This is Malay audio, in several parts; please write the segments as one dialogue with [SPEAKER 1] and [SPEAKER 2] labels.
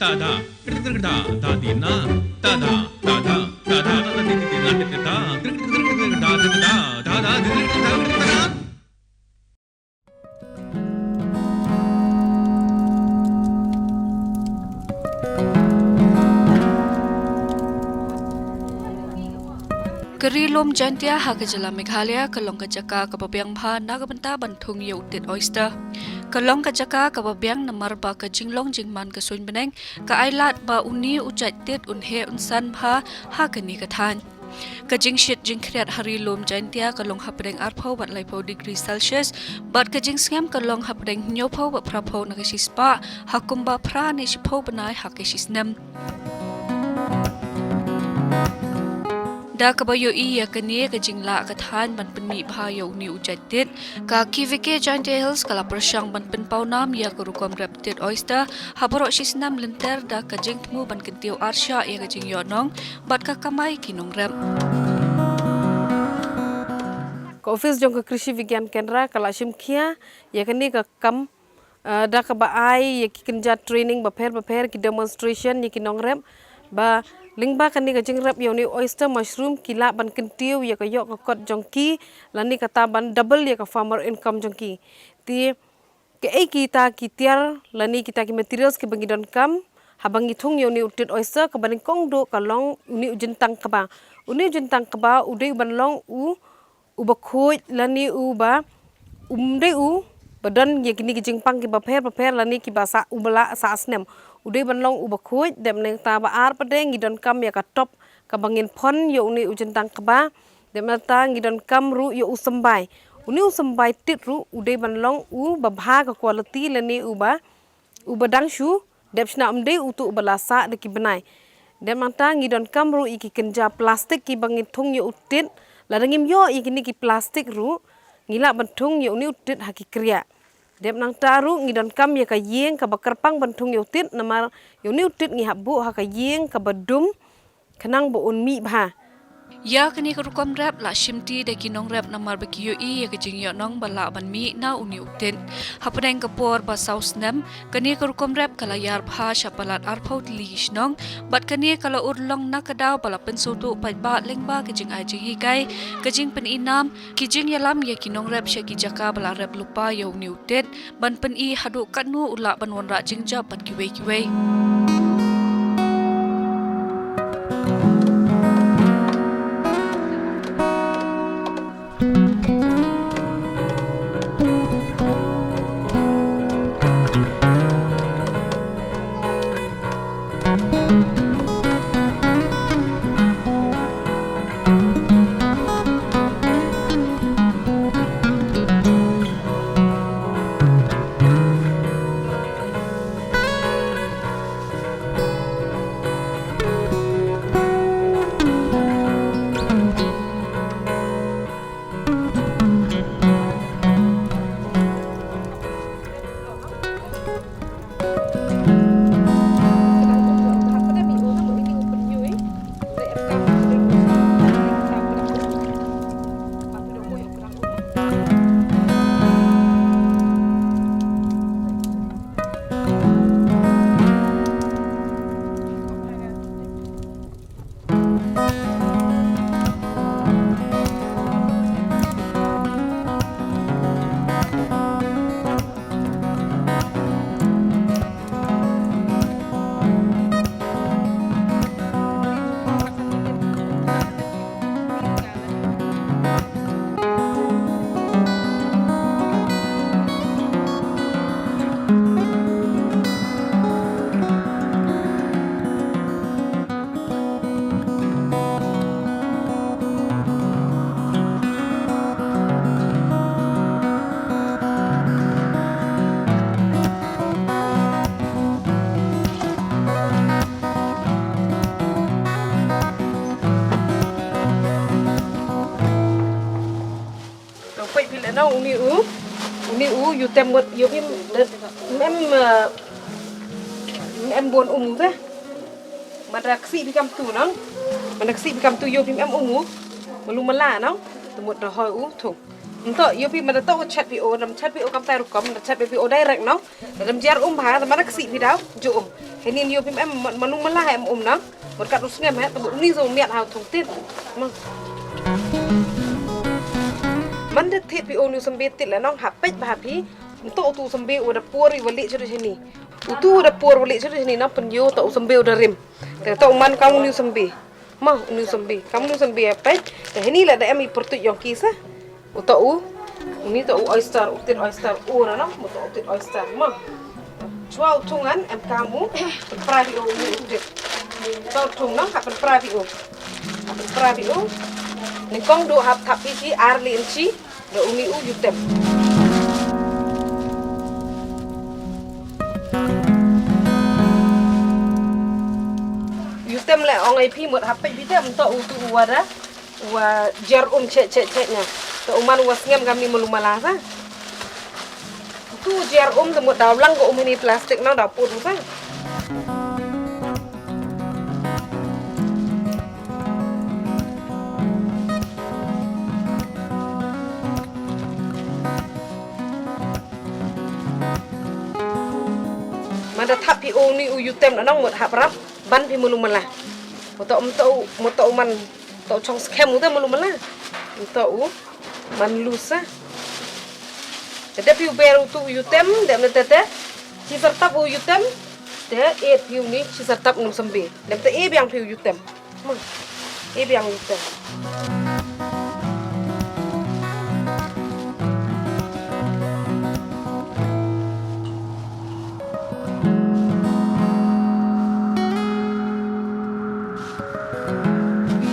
[SPEAKER 1] tada da da dina tada tada tada da di di na di da da da da da.
[SPEAKER 2] Kerilom jantia hak jala Meghalaya kalong kajaka kababiang bha nagabenta bantung ye utit oyster. Kalong kajaka kababiang namar ba ka jinglong jingman ka suin beneng ka ailat ba uni ujat tit unhe unsan bha hakani kathan. Kajing shit jing kriat hari lom jantia kalong hapdeng arpau bat laipo degree Celsius bat kajing ngam kalong hapdeng nyopo bat prapo nagasispa hakumba pra ne sipo benai hakesisnem. Da kabayo iya kani kajingla kathan ban penmi bhayo ni ujatit ka kivike Giant Hills kala persyang ban penpau nam ya kerukom reptit oyster haboro sisnam lenter da kajing temu ban kentiu arsya ya kajing yonong bat ka kamai kinong rep.
[SPEAKER 3] Ka office jong ka krishi vigyan kendra kala shimkhia ya kani ka kam da ka ba ai ya ki kenja training ba pher ki demonstration ya ki nong rep ba lingba kani ka jing rep yoni oyster mushroom kila ban kentiu ya ka yok ka kot jongki lani kata ban double ya ka farmer income jongki ti ke ai kita kitiar lani kita ki materials ki bangidon kam habangi thung yoni utit oyster ka baning kong do ka long uni ujentang ka ba udai ban long ba khoj lani ba umde badan ye kini ki jingpang ki ba pher lani ki ba sa ubala sa asnem udai ban long ba khoj dem neng ta ba ar padeng ngidon kam ya ka top ka bangin phon yo uni ujentang ka ba dem ta ngidon kam ru yo usambai uni usambai tit ru udai ban long ba bha ka quality lani ba dang shu dem shna umde utu bala sa de ki benai dem ta ngidon kam ru iki kenja plastik ki bangin thung yo utit la dangim yo ikini ki plastik ru ngila bantung yo uni utit haki kriya dem nang taru ngidon kam ya ka yeng ka bakarpang bantung yo utit namar yo uni utit ngi habu haka yeng ka badum kanang bo unmi bha
[SPEAKER 2] Ya kani kerukom rep la shimti de kinong rep namar bekiyo i ya kajing yonong bala ban mi na uni utin. Hapadeng kapor ba sausnem kani kerukom rep kala yar bha shapalat arpau lish nong bat kani kala urlong na kadaw bala pensutu ba lengba kajing ajing higai kajing peninam kijing yalam ya kinong rep syaki jaka bala rep lupa ya uni utin ban pen i hadu kanu ula ban wanra jingja ban kiwei.
[SPEAKER 3] no uni yu tem một yu em buồn thế mà đặc sĩ bị cầm tù nó mà đặc sĩ bị cầm tù yu em mà lu mà lạ nó từ một hồi thủ Untuk yo pi mana tahu chat PO dalam chat PO kam tai rukom chat PO direct no dalam jar bha mana kesi pi dau ju ini yo pi em manung malah em no berkat rusnya mah tu ni so miat hau thong tit man de the PO ni sambe tit la nong hapej bha pi untuk tu sambe udah puri wali sudah sini utu udah pur wali sudah sini no penyo tu sambe udah rim tu man kamu ni sambe mah ni sambe kamu ni sambe apa ini lah da em pertut yang kisah Utau, ini tu oyster, utit oyster, no, betul utit oyster, mah. Jual tungan, kamu, berperahi ini utit. Tahu tung, no, kapan perahi, Nengkong do hap tapi si arli inci, do umi yutem. Yutem le, orang ipi mut hap bida, untuk utu wada, wa jar cek-nya. Uman wasngam kami melumala sa. Tu jar temut daulang ko ini plastik nang dapur sa. Mada tapi oni uyutem nang mut haprap ban pi melumala. Moto uman to chong scam uta melumala. Moto Manlusa. Jadi piu beru tu yutem, dem tete. Si sertap yutem, de piu ni si sertap nung sembe. Dem te yang piu yutem. Yang yutem.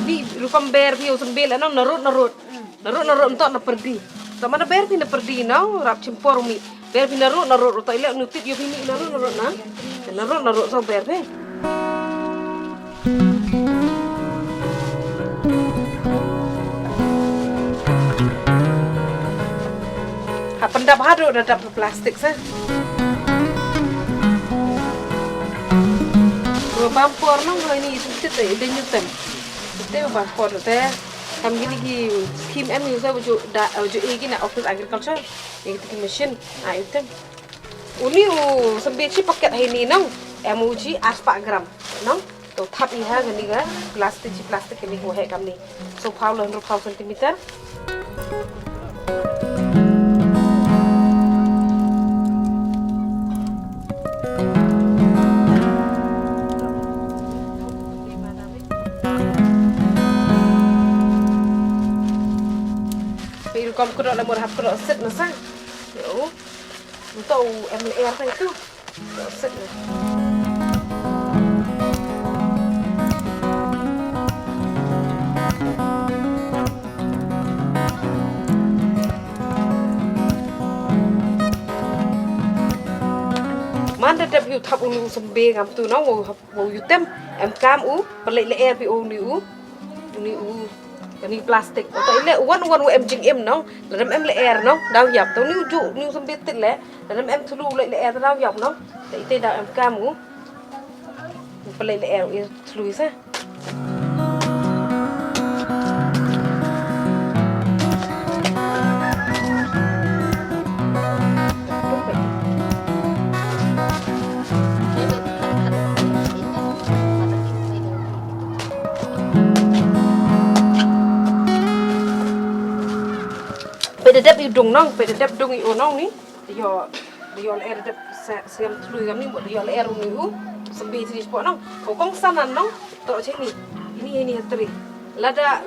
[SPEAKER 3] Ini rupam ber piu sembe lah, narut. Narut untuk na perdi. Sama na ber pin na perdi now, rap cimpor mi. Ber pin narut to ile nutit yo pin narut na. Narut so ber pe. Ha pendap hado dadap plastik sa. Ro bampor nang ini sutit ide nyutem. Itu bampor teh. Kami gini skim em usa uju ini na office agriculture yang itu mesin item uni sembici paket ini nong emuji aspak gram nong to tap iha gini ga plastik ini ko he kami so paulo 100 cm Kom kudok lemur hap kudok set nasa. Yo. Untuk MLR tadi tu. Set na. Man tetap yu thap ulu sembe ngam tu no wo yutem kam pelek le air pi uni Ini plastik. Atau ini wan em jing em no. Dalam em le air no. Đau dập tao níu dụ níu xong biết tít lẽ. Dalam em thulu le air đau dập no. Tại tê đau em kamu. Pelai le air thulu sa. Pedadap dung nong, pedadap dung i onong ni. Yo air dap siam tului kami buat yo air ni sembi sini sport nong. Kokong sanan nong, tok cek ni. Ini teri. Lada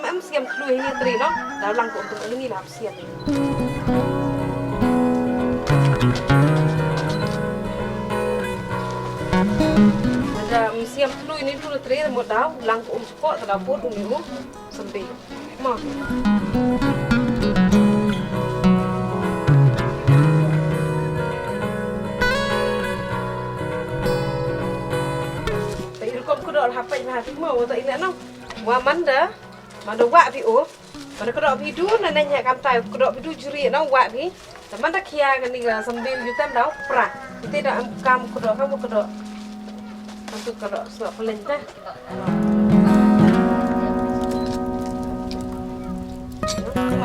[SPEAKER 3] em siam tului ini teri nong. Dalam ko untuk ini lah siam. Lada siam tului ini dulu teri mau daw lang ko sport terdapat ni sembi. Mah. Hapa ini hati mau untuk ini nong. Wah manda wak pi mana kedok pi du nanya kamtai kedok pi du juri nong wak pi. Manda kia kan ni sambil jutam dah pra. Kita dah kamu kedok. Untuk kedok sok pelentah.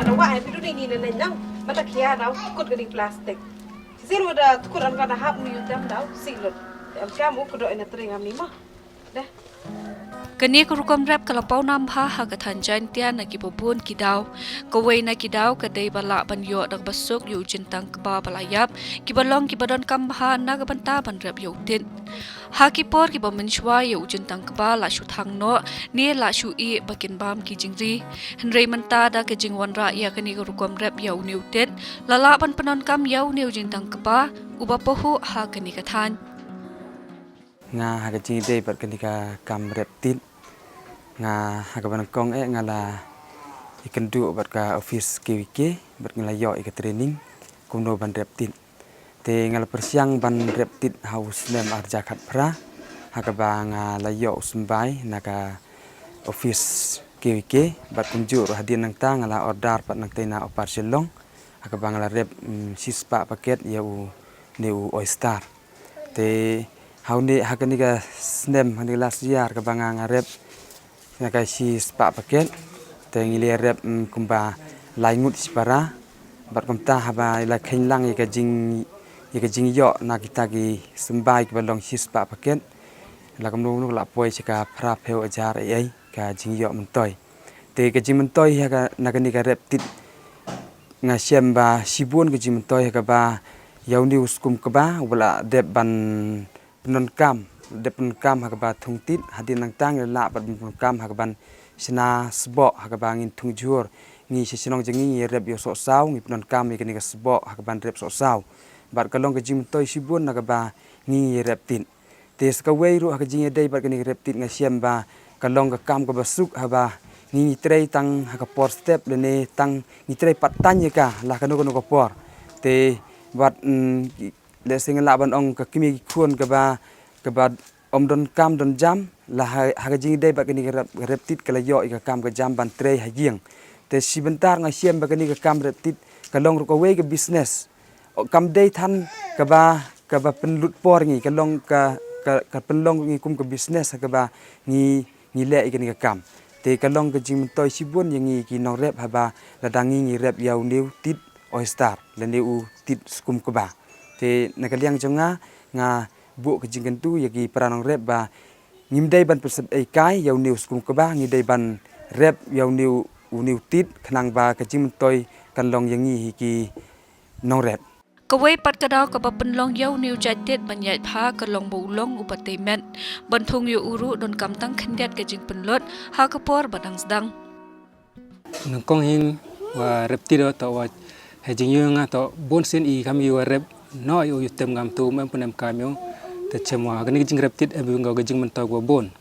[SPEAKER 3] mana wa itu ni nang mata kia dau ikut ke di plastik sir udah tukuran kana hap mu yutam dau silot am kamu kudo ina tring am ni mah dah
[SPEAKER 2] Kani kerukom rap kalau pau nampa ha ketanjan tian nagi bobun kidau. Kawai na kidau kadai balak ban yo dak basuk yu jintang keba balayap kibalong kibadon kamha na kabanta ban rap yo tin. Ha kipor kiba menshwa yu jintang keba la shu thang no ni la shu I bakin bam ki jingri. Henry menta da ke jingwan ra ya kani kerukom rap yo new tin. Lala ban penon kam yo new jintang keba ubapohu ha kani katan.
[SPEAKER 4] Nga haga jingi day bat kenika kam reptit nga haga banangkong ngala ikan du bat ka office KWK bat ngala yo ika training kumno ban reptit te ngala persiang ban reptit haus nem arja khat pra haga ba ngala yo usmbai naka office KWK bat kunju hadian nang ta ngala order pat nang tena operation long haga ba ngala rep sispa paket ya u neu oyster te hauni hakani ka snem hani last year ka banga ngarep naka si spa paket te ngili rep kumba laingut sipara bat kumta haba ila khinlang ika jing yo na kita ki sembai ki balong si spa paket la kamnu nu la poi chika phra pheu ajar ai ka jing yo mentoi te ka jing mentoi ha nakani ka rep tit nga siamba sibun ka jing mentoi ka ba yauni uskum ka ba wala dep ban penon kam hakaba thungtit hadin nang tang la bat penon kam hakaban sina sbo hakaba ngin thungjur ngi sisinong jengi rep yo so saw ngi penon kam ngi kani sbo hakaban rep so saw bat kalong ke jim toy sibun hakaba ngi rep tin tes ka wei ru hakajing dei bat kani rep tin nga siam ba kalong ka kam ka basuk haba ngi trei tang hakapor step lene tang ngi trei patanya ka la kanu ko por te bat le singla ban ong ka kimi khun ka ba om don kam don jam la ha jing dei ba kini reptit kala yo ka kam ka jam ban tre ha giang te sibentar nga siam ba kini ka kam reptit ka long ru ka we ka business kam dei than ka ba penlut por ngi ka long ka penlong ngi kum ka business ka ba ngi le kini ka kam te ka long ka jing toy sibun ngi ki nong rep ha ba la dangi ngi rep yau new tit oyster le new tit skum ka ba te nakaliang jonga nga bu kejingkan tu yagi peranong rep ba ngimdai ban persep kai yau new skum ka ba ngidai ban rep yau new tit khnang ba kejing toy kan long yangi ki nong rep
[SPEAKER 2] Kawai pat kadau ka penlong yau new jatet banyai pha kalong bulong upatemen banthung yu uru don kamtang khendiat kejing penlot ha kapor badang sedang
[SPEAKER 5] nangkong hin wa reptiro to wa hejing yu nga to bon sen I kam yu rep no yu tem ngam tu mem punem kamyo te chemwa gani jing reptit e bunga gajing mentau go bon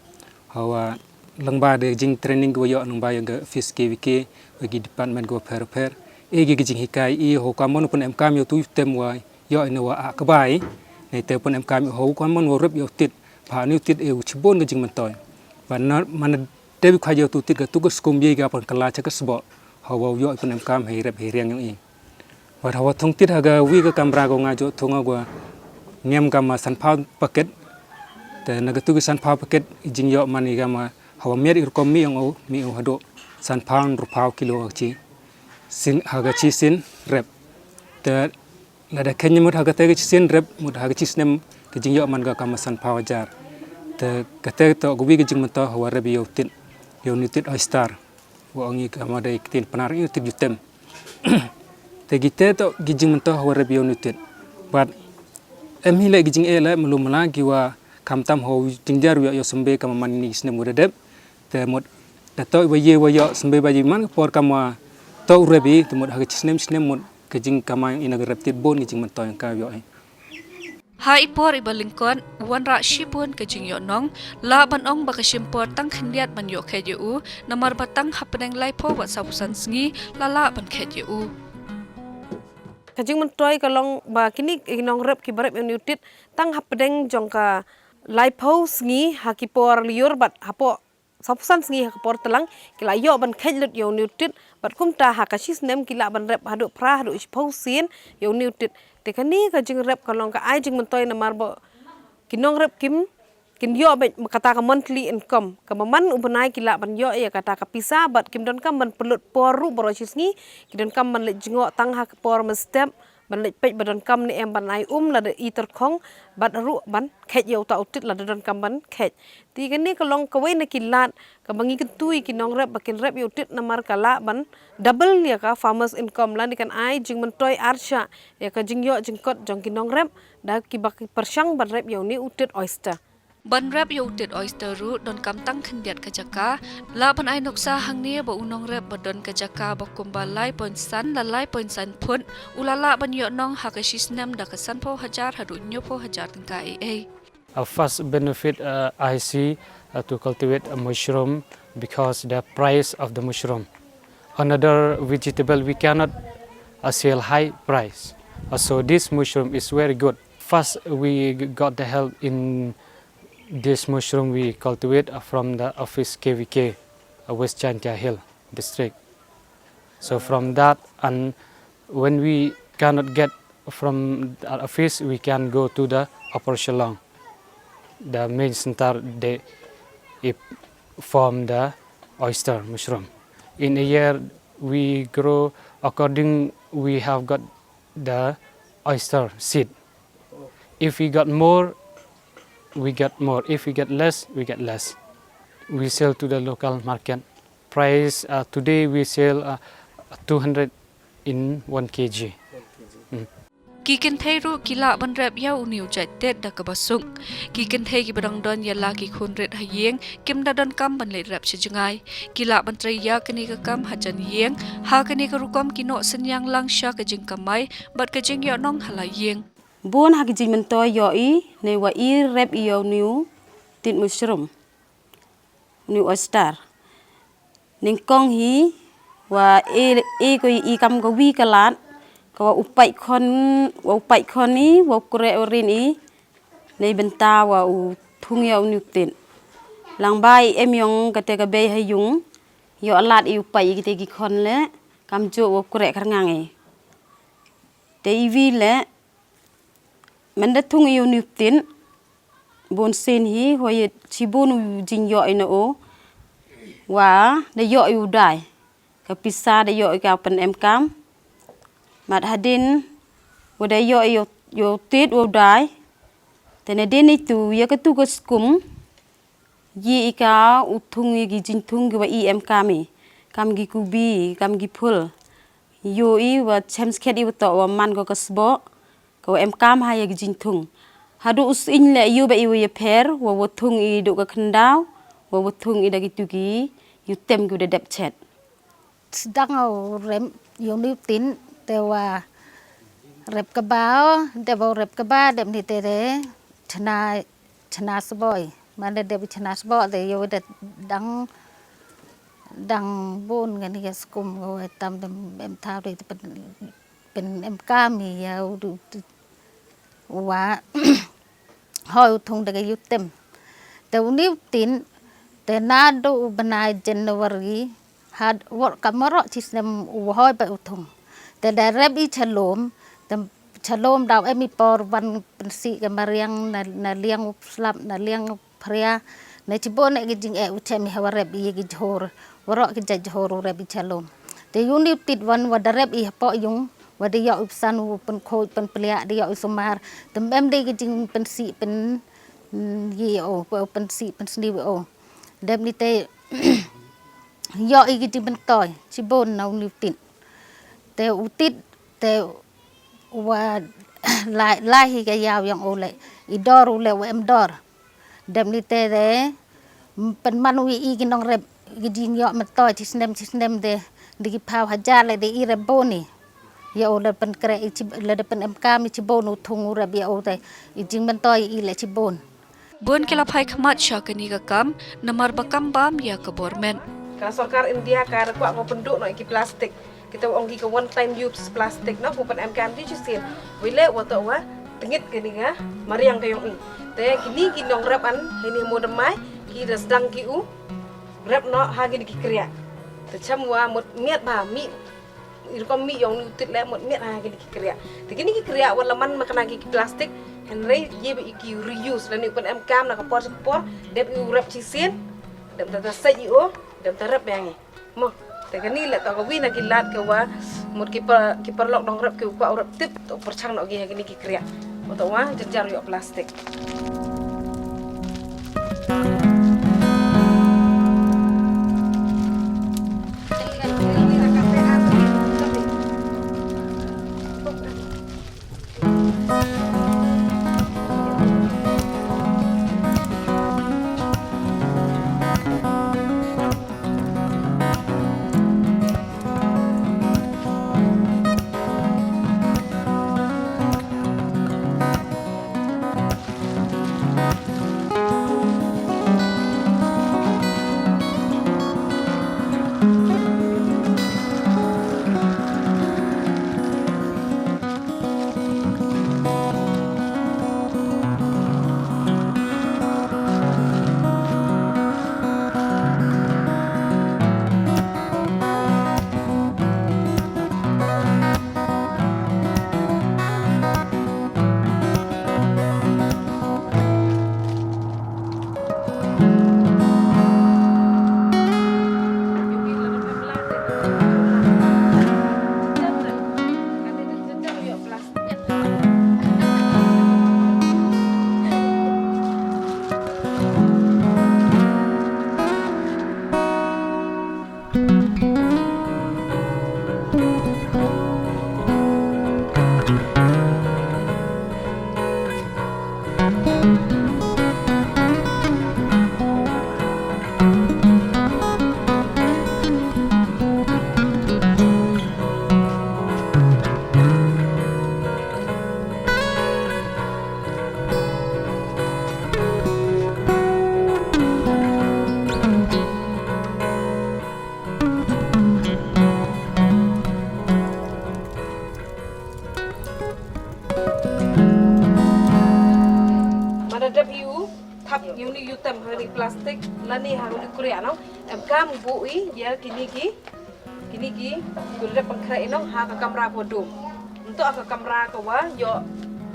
[SPEAKER 5] hawa langba de jing training go yo nang ba yang ga fish KWK bagi department go per e gi jing hikai I ho kamon punem kamyo tu tem wa yo ina wa akbai nei te punem kamyo ho kamon go rep yo tit pha ni tit e chibon gajing mentau ban man de kha yo tu tit ga tu go skum ye ga pan kala cha ka sbo hawa yo punem kam he rep he riang yo I Wat hawa thong tit haga wi ka kamera go nga jo thonga go ngem kama sanpha paket te naga tu sanpha paket jing yo mani gama hawa mer ir kom mi ngo mi o hado sanpha rupaw kilo chi sin haga chi sin rep te lada kenya mut haga te chi sin rep mut haga chi snem ke jing yo man ga kama sanpha wajar te kate to go wi ke jing mata hawa rep yo tit yo ni tit oyster wo ngi kama dai tin panar yo tit jutem te gite to gijing mento hawar bio nutit but emi le gijing ele melum lagi wa kamtam ho tingjar yo sembe kama mani sne mudadep te mod dato wa ye wa yo sembe baji man por kama to rebi te mod hagich snem mod gijing kama ina reptit bon gijing mento yang ka yo
[SPEAKER 2] Hai por ibalingkon wan ra shibun kejing yo nong la ban ong baka shimpor tang khendiat ban yo khet yu namar batang hapneng lai pho wa sabusan sngi lala ban khet yu
[SPEAKER 3] kajing mentoi kalong ba kini nong rep ki barep yang nutit tang hapdeng jongka laipo sngi hakipor liur bat hapo sapusan sngi hakipor telang kila yo ban khelut yo nutit bat kumta hakasis nem kila ban rep hadu pra hadu ispo sin yo nutit te kani kajing rep kalong ka ai jing mentoi namar bo kinong rep kim kin yo kata ka monthly income kamaman ubenai kila ban yo ya kata ka pisa bat kim don kam ban pelut poru borosis ni kidon kam ban le jingok tang ha por mestep ban le pej badon kam ni em ban ai la de iter khong bat ru ban khet yo ta utit la don kam ban khet ti kan ni kalong ka we na kilat ka bangi ketui kinong rep bakin rep yo utit na mar kala ban double ya ka farmers income la ni kan ai jing men toy arsha ya ka jing yo jing kot jong kinong rep da ki bak persang ban rep yo ni utit oyster
[SPEAKER 2] Ban rap yo utit oyster root don kam tang khendiat ka jaka la ban ai noksa hang ni ba unong rap ba don ka jaka ba kumba lai point san la lai point san phun ulala ban yo nong ha ka shisnam da ka san po hajar hadu nyo po hajar tingka e
[SPEAKER 6] A first benefit I see to cultivate a mushroom because the price of the mushroom. Another vegetable we cannot sell high price. So this mushroom is very good. First we got the help in this mushroom we cultivate from the office KVK, West Chantia Hill district. So from that, and when we cannot get from the office, we can go to the Upper Shillong, the main center they form the oyster mushroom. In a year, we grow according we have got the oyster seed. If we got more, we get more. If we get less, we get less. We sell to the local market. Price today we sell 200 in 1 kg.
[SPEAKER 2] Ki ken thei ru kila ban rap ya uniu jai tet da ka basung ki ken thei ki badang don ya la ki khun ret ha yeng kim da don kam ban le rap se jangai kila ban trai ya kani ka kam ha jan yeng ha kani ka rukom ki no senyang lang sha ka jing kamai bat ka jing yo nong hala yeng
[SPEAKER 7] Buon haki jing mento yo I ne wa I rep yo new tin mushroom new oyster ning kong hi wa e ko I kam ko wi kalat ko wa upai kon ni wa kure orin I ne benta wa u thung yo new tin lang bai em yong kate ka be hayung yo alat I upai kite ki kon le kam jo wa kure kar ngange te I vi le mình đã thung yêu nước tin bốn sen hi hồi chỉ bốn jing yo ina o wa để yo yêu dai ka pisa để yo ka pen em kam mat hadin wa để yo tit wo dai te ne den itu ya ka tu ka skum yi ka u thung gi jing thung gi wa I em kami kam gi kubi kam gi phul yo I wa chems khet I to wa man ko kasbo ko em kam ha ya jing thung hadu us in le yu ba I ya pher wa thung I do ka khandau wa thung I da gitu gi yu tem gu de dep chet
[SPEAKER 8] đang ở rem yêu níu tín đều rep cái báo đều rep cái ba đẹp thì thế chana sboy mà đẹp chana sboy thì yêu đẹp đăng buôn cái này skum rồi tam em thao thìเป็นemกามียาวดูว่าหอยทุ่งเด็กยุติมแต่วันนี้ตินแต่น่าดูบนายเจนวารีหัดวัดกับมรชิสเนมหอยไปอุทุงแต่ได้เริ่มอีฉลมแต่ฉลมดาวมีปอวันเป็นสีกันมาเรียงนาเลี้ยงสลับนาเลี้ยงพระยาในชิบอนเนี่ยจริงอุเชมีฮาวาเรบีกิจโฮร์วรกิจโฮร์เรบีฉลมแต่ยุนี่ติดวันวัดเรบีปอยุงว่าได้ยออุปสรรคเป็นโคเป็นเปลี่ยได้ยออุสมาร์แต่แม่ได้ก็จริงเป็นสีเป็นยี่โอเป็นสีเป็นสนิวโอเดมนิเตยออีกจริงเป็นต่อยชิบอนเอานิวติดแต่อุติดแต่ว่าลายฮีก็ยาวอย่างโอเลยอีดอรูเลยว่าเอ็มดอร์เดมนิเตเป็นมันวีอีกินองเรบก็จริงยอมันต่อยที่สเนมเดดิกิพาวฮัจจาเลยเดอีเรบโบนี่ya udah pen kere le pen MK mi cibon utung ura bia utai ijing mentoi ile cibon
[SPEAKER 2] Bun kila pai khamat sha kani ka kam namar bakam bam ya ka bormen
[SPEAKER 3] ka sarkar India ka ra kwa penduk no iki plastik kita onggi ka one time use plastik no pen MK di jusin wile wato wa tengit kini ga mariang kayong I te kini kinong rap an ini mo demai ki sedang ki u rap no ha ki kriya te cham wa mot miat ba mi irkom mi yang nutit le mot miat ha ki kriya te kini ki kriya wala man makana ki plastik Henry ye ba iki reuse la ni pen em cam na ka por dep u rep chi sien dem ta sai o dem ta rep yang mo te kani la ta ko wi na ki lat ke wa mut ki per lok dong rep ke kwa rep tip to perchang no gi kini ki kriya to wa jejar yo plastik thap yu ni yu tem hari plastik lani ha ni korea no em kam bu i ya kini ki gulre pangkrai no ha ka kamera bodum untuk ka kamera ka wa yo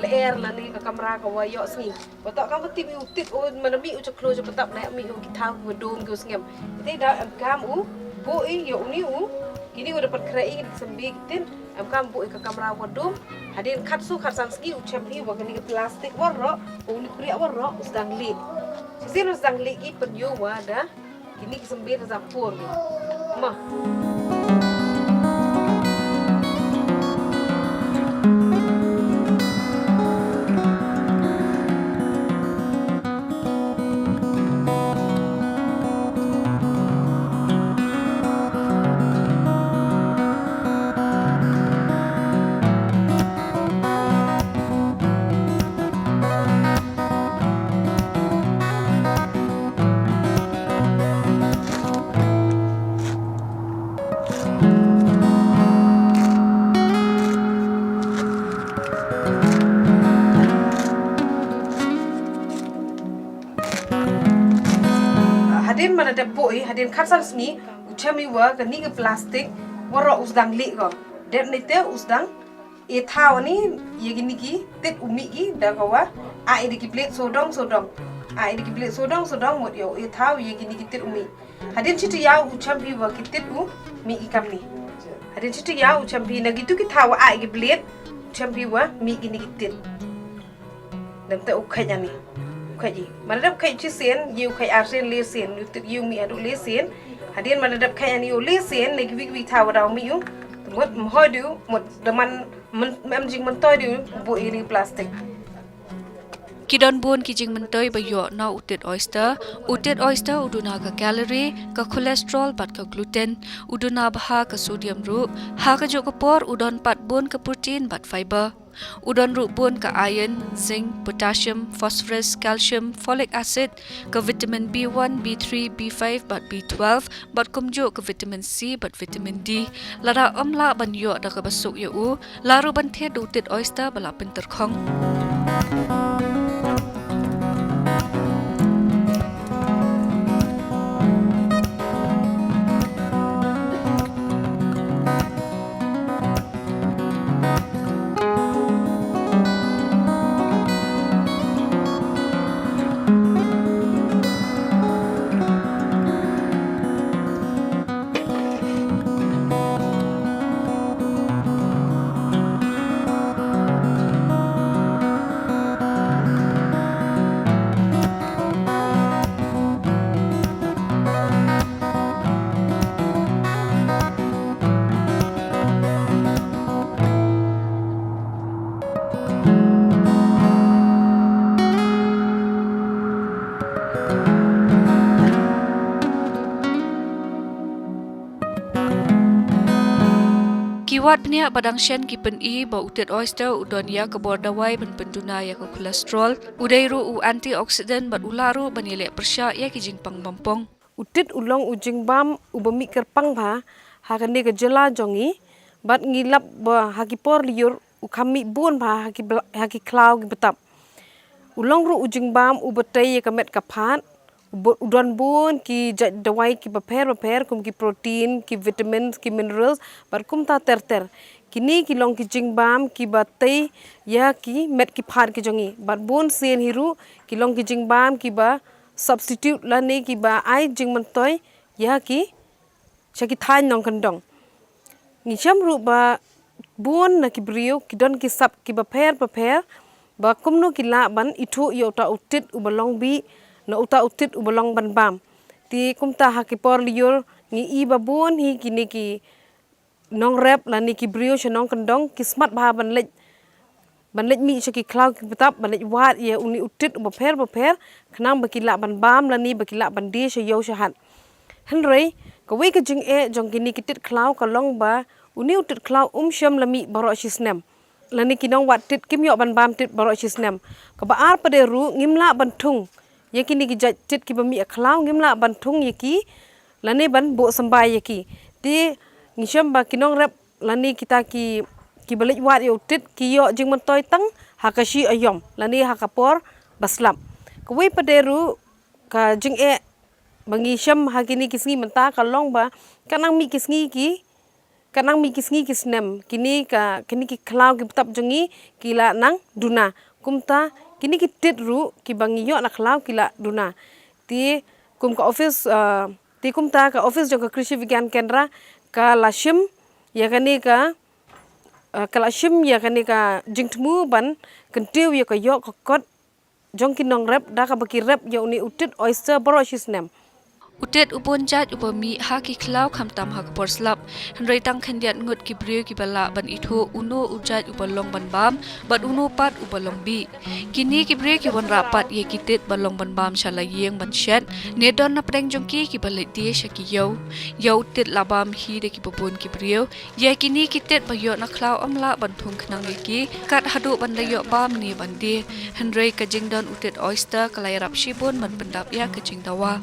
[SPEAKER 3] leer lani ka kamera ka wa yo sni botok kam tip yu tip o manami u chaklo je patap na mi u kitau bodum go sngem ite da em kam u bu i yo ni u kini udah pangkrai ni sembi tin em kam bu i ka kamera bodum hadin khatsu khatsan ski u champi wa kini plastik warro u ni korea warro sedang li sisir sedang li ki penyo wa da kini kesembi zapur ni mah hadin mana ada boy hadin khatsan sni uchami wa kani ke plastik waro usdang li go det nite usdang e thawani yegini ki tet umi ki da kawa a ediki plate sodong a ediki plate sodong mod yo e thaw yegini ki tet umi hadin chitu ya uchami wa ki tet u mi ki kamni hadin chitu ya uchami na gitu ki thaw a ki plate uchami wa mi gini ki tet dam ta ukhanya ni kaji manadap kai chi sen yu kai arsen le sen yu tik yu mi adu le sen hadin manadap kai ani yu le sen ne ki thaw daw mi yu mot mhoy du mot daman mem jing man toy du bu ini plastik
[SPEAKER 2] Kidon bun kijing mentoy bayo na utit oyster uduna ka calorie ka cholesterol bat ka gluten uduna baha ka sodium ru ha ka jo ka por udon pat bun ka protein bat fiber udon ru bun ka iron zinc potassium phosphorus calcium folic acid ka vitamin B1 B3 B5 bat B12 bat kumjo ka vitamin C bat vitamin D lara amla ban yo da ka basuk yo u laru ban the du tit oyster bala pinter khong wat pnia badang shen ki pen i ba utet oyster udon ya ke bordawai ban penduna ya ke kolesterol udairu u antioksidan bat ularu banile persya ya ki jingpang bampong
[SPEAKER 3] utit ulong ujing bam ubami kerpang ba hakani ke jela jongi bat ngilap ba hakipor liur ukami bun ba haki klau ki betap ulong ru ujing bam ubatai ya kemet kapat udon bun ki dawai ki baper kum ki protein ki vitamin ki minerals bar kum ta ter kini ki long ki jing bam ki batai ya ki met ki phat ki jongi bar bun sen hiru ki long ki jing bam ki ba substitute la ne ki ba ai jing mantoy ya ki chaki than nong kandong ni cham ru ba bun na ki brio ki don ki sap ki baper ba kum no ki la ban ithu yo ta utit ubalong bi na uta utit ubalong ban bam ti kumta hakipor liur ni i babun hi kini ki nong rep la ni ki brio nong kandong ki smart ba ban lej mi ki klau ki betap ban lej wat ya uni utit baper khnam baki la ban bam la ni baki la ban di yo shahat henry ka we ka jing e jong kini kitit klau ka long ba uni utit klau sham la mi baro shisnem la ni ki nong wat tit kim yo ban bam tit baro shisnem ka ba ar pade ru ngimla ban thung yakini ki tit ki bami aklau ngimla bantung yaki lani ban bo sambai yaki ti ngisham ba kinong rep lani kita ki balik wat yo tit ki yo jing mantoy tang hakashi ayom lani hakapor baslam kwe paderu ka jing e bangi sham hakini kisngi menta kalong ba kanang mi kisngi kisnem kini ki klau ki tap jongi kila nang duna kumta kini ki tit ru ki bangi yo na klau kila duna ti kum ka office ti kum ta ka office jong ka krishi vigyan kendra ka lashim ya kani ka lashim ya kani ka jingtmu ban kentiu ya ka yo ka kot jong kinong rep da ka baki rep ya uni utit oyster baro shisnem
[SPEAKER 2] utet upon jat upami haki klau khamtam hak porslap hendrai tang khandiat ngot ki brio ki bala ban itho uno ujat ubalong ban bam bat uno pat ubalong bi kini ki brio ki wan rapat ye kitet balong ban bam shala yeng ban shet ne don na preng jongki ki balet die shaki yo tet labam hi de ki popon ki brio ye kini kitet bayo na klau amla ban thung khnang ki kat hadu ban layo bam ni ban de hendrai ka jingdon utet oyster kalai rap shibon ban pendap ya ka jingdawa